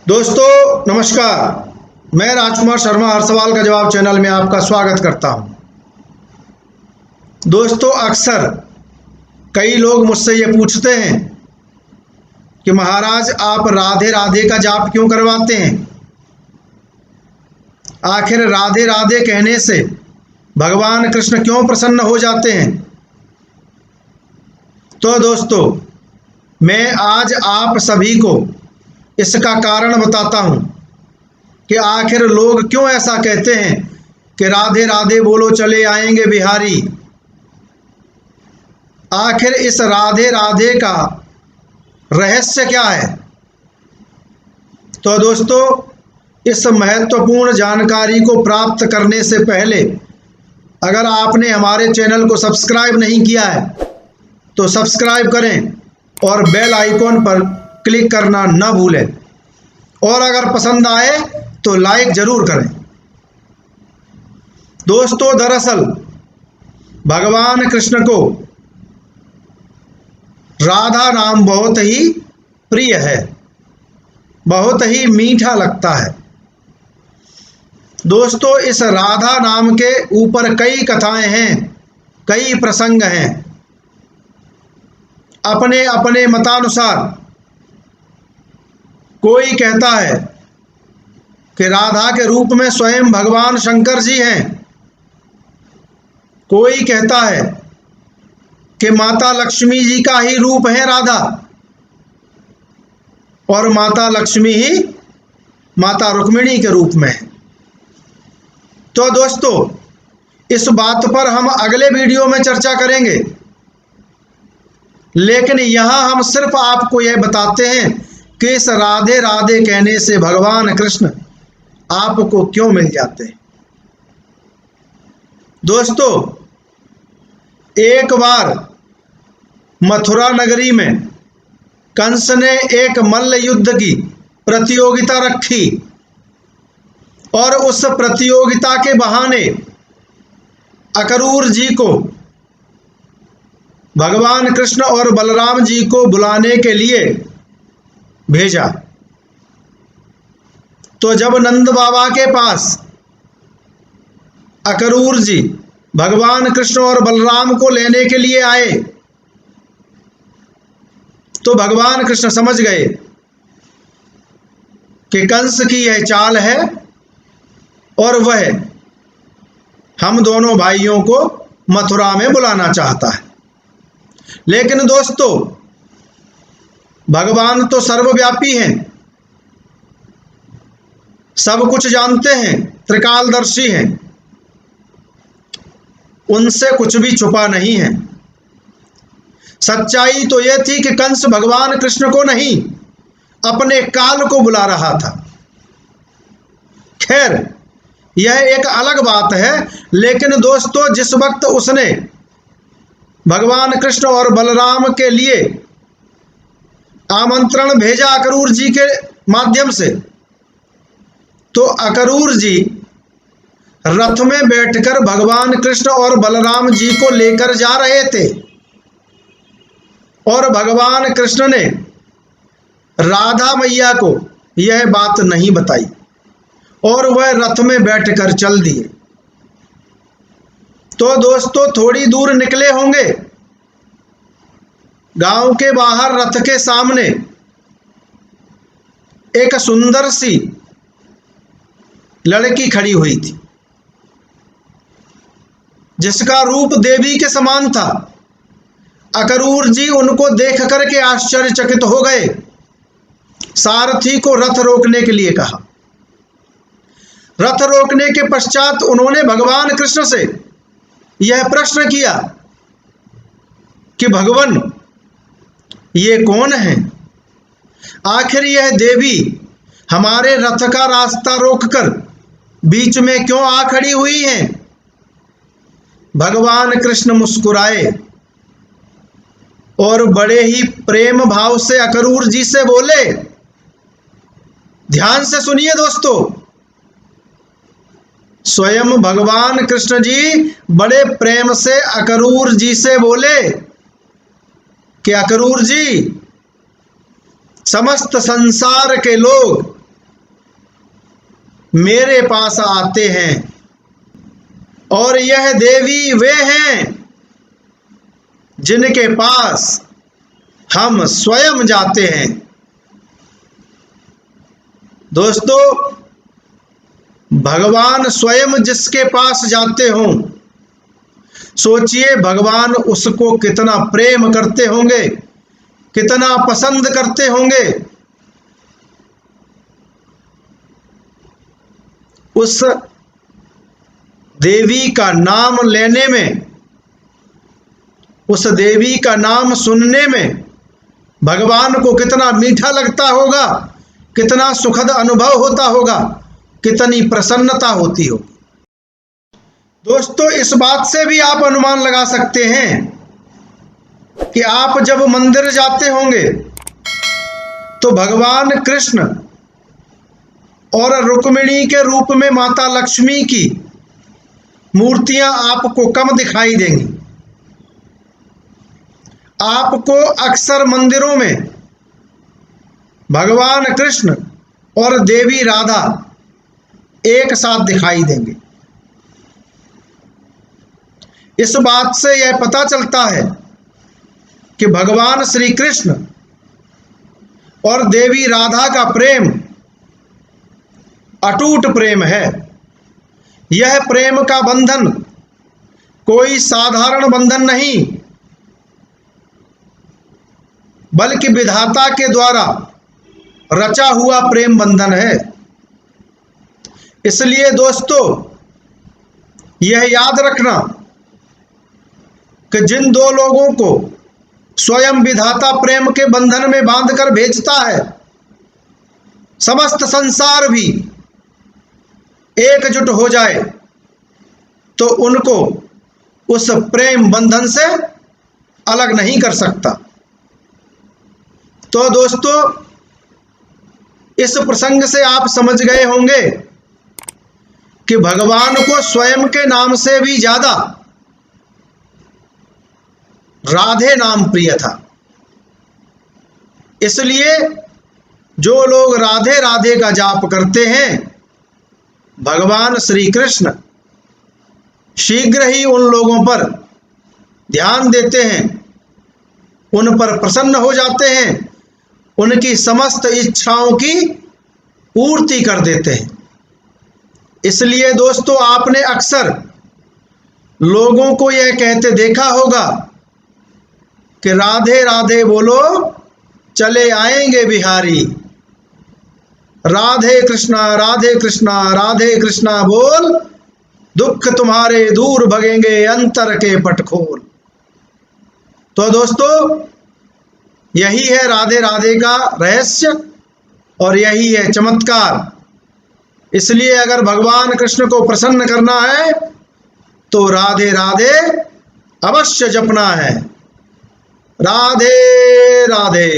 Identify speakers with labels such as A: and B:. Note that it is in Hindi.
A: दोस्तों नमस्कार। मैं राजकुमार शर्मा हर सवाल का जवाब चैनल में आपका स्वागत करता हूं। दोस्तों अक्सर कई लोग मुझसे ये पूछते हैं कि महाराज आप राधे राधे का जाप क्यों करवाते हैं। आखिर राधे राधे कहने से भगवान कृष्ण क्यों प्रसन्न हो जाते हैं। तो दोस्तों मैं आज आप सभी को इसका कारण बताता हूं कि आखिर लोग क्यों ऐसा कहते हैं कि राधे राधे बोलो चले आएंगे बिहारी। आखिर इस राधे राधे का रहस्य क्या है। तो दोस्तों इस महत्वपूर्ण जानकारी को प्राप्त करने से पहले अगर आपने हमारे चैनल को सब्सक्राइब नहीं किया है तो सब्सक्राइब करें और बेल आइकॉन पर क्लिक करना न भूलें, और अगर पसंद आए तो लाइक जरूर करें। दोस्तों दरअसल भगवान कृष्ण को राधा नाम बहुत ही प्रिय है, बहुत ही मीठा लगता है। दोस्तों इस राधा नाम के ऊपर कई कथाएं हैं, कई प्रसंग हैं। अपने अपने मतानुसार कोई कहता है कि राधा के रूप में स्वयं भगवान शंकर जी हैं। कोई कहता है कि माता लक्ष्मी जी का ही रूप है राधा, और माता लक्ष्मी ही माता रुक्मिणी के रूप में है। तो दोस्तों इस बात पर हम अगले वीडियो में चर्चा करेंगे, लेकिन यहां हम सिर्फ आपको यह बताते हैं कि इस राधे राधे कहने से भगवान कृष्ण आपको क्यों मिल जाते हैं। दोस्तों एक बार मथुरा नगरी में कंस ने एक मल्ल युद्ध की प्रतियोगिता रखी, और उस प्रतियोगिता के बहाने अकरूर जी को भगवान कृष्ण और बलराम जी को बुलाने के लिए भेजा। तो जब नंद बाबा के पास अकरूर जी भगवान कृष्ण और बलराम को लेने के लिए आए तो भगवान कृष्ण समझ गए कि कंस की यह चाल है और वह हम दोनों भाइयों को मथुरा में बुलाना चाहता है। लेकिन दोस्तों भगवान तो सर्वव्यापी हैं, सब कुछ जानते हैं, त्रिकालदर्शी हैं, उनसे कुछ भी छुपा नहीं है। सच्चाई तो यह थी कि कंस भगवान कृष्ण को नहीं अपने काल को बुला रहा था। खैर यह एक अलग बात है, लेकिन दोस्तों जिस वक्त उसने भगवान कृष्ण और बलराम के लिए आमंत्रण भेजा अकरूर जी के माध्यम से, तो अकरूर जी रथ में बैठकर भगवान कृष्ण और बलराम जी को लेकर जा रहे थे, और भगवान कृष्ण ने राधा मैया को यह बात नहीं बताई और वह रथ में बैठकर चल दिए। तो दोस्तों थोड़ी दूर निकले होंगे, गांव के बाहर रथ के सामने एक सुंदर सी लड़की खड़ी हुई थी, जिसका रूप देवी के समान था। अकरूर जी उनको देख करके आश्चर्यचकित हो गए। सारथी को रथ रोकने के लिए कहा। रथ रोकने के पश्चात उन्होंने भगवान कृष्ण से यह प्रश्न किया कि भगवान ये कौन है। आखिर यह देवी हमारे रथ का रास्ता रोककर बीच में क्यों आ खड़ी हुई हैं। भगवान कृष्ण मुस्कुराए और बड़े ही प्रेम भाव से अकरूर जी से बोले। ध्यान से सुनिए दोस्तों, स्वयं भगवान कृष्ण जी बड़े प्रेम से अकरूर जी से बोले कि अकरूर जी समस्त संसार के लोग मेरे पास आते हैं, और यह देवी वे हैं जिनके पास हम स्वयं जाते हैं। दोस्तों, भगवान स्वयं जिसके पास जाते हों, सोचिए भगवान उसको कितना प्रेम करते होंगे, कितना पसंद करते होंगे। उस देवी का नाम लेने में, उस देवी का नाम सुनने में भगवान को कितना मीठा लगता होगा, कितना सुखद अनुभव होता होगा, कितनी प्रसन्नता होती होगी। दोस्तों, इस बात से भी आप अनुमान लगा सकते हैं कि आप जब मंदिर जाते होंगे तो भगवान कृष्ण और रुक्मिणी के रूप में माता लक्ष्मी की मूर्तियां आपको कम दिखाई देंगी। आपको अक्सर मंदिरों में भगवान कृष्ण और देवी राधा एक साथ दिखाई देंगे। इस बात से यह पता चलता है कि भगवान श्री कृष्ण और देवी राधा का प्रेम अटूट प्रेम है। यह प्रेम का बंधन कोई साधारण बंधन नहीं, बल्कि विधाता के द्वारा रचा हुआ प्रेम बंधन है। इसलिए दोस्तों, यह याद रखना कि जिन दो लोगों को स्वयं विधाता प्रेम के बंधन में बांधकर भेजता है, समस्त संसार भी एकजुट हो जाए तो उनको उस प्रेम बंधन से अलग नहीं कर सकता। तो दोस्तों, इस प्रसंग से आप समझ गए होंगे कि भगवान को स्वयं के नाम से भी ज्यादा राधे नाम प्रिय था। इसलिए जो लोग राधे राधे का जाप करते हैं, भगवान श्री कृष्ण शीघ्र ही उन लोगों पर ध्यान देते हैं, उन पर प्रसन्न हो जाते हैं, उनकी समस्त इच्छाओं की पूर्ति कर देते हैं। इसलिए दोस्तों, आपने अक्सर लोगों को यह कहते देखा होगा कि राधे राधे बोलो चले आएंगे बिहारी, राधे कृष्णा राधे कृष्णा राधे कृष्णा बोल, दुख तुम्हारे दूर भगेंगे अंतर के पट खोल। तो दोस्तों, यही है राधे राधे का रहस्य और यही है चमत्कार। इसलिए अगर भगवान कृष्ण को प्रसन्न करना है तो राधे राधे अवश्य जपना है। राधे राधे।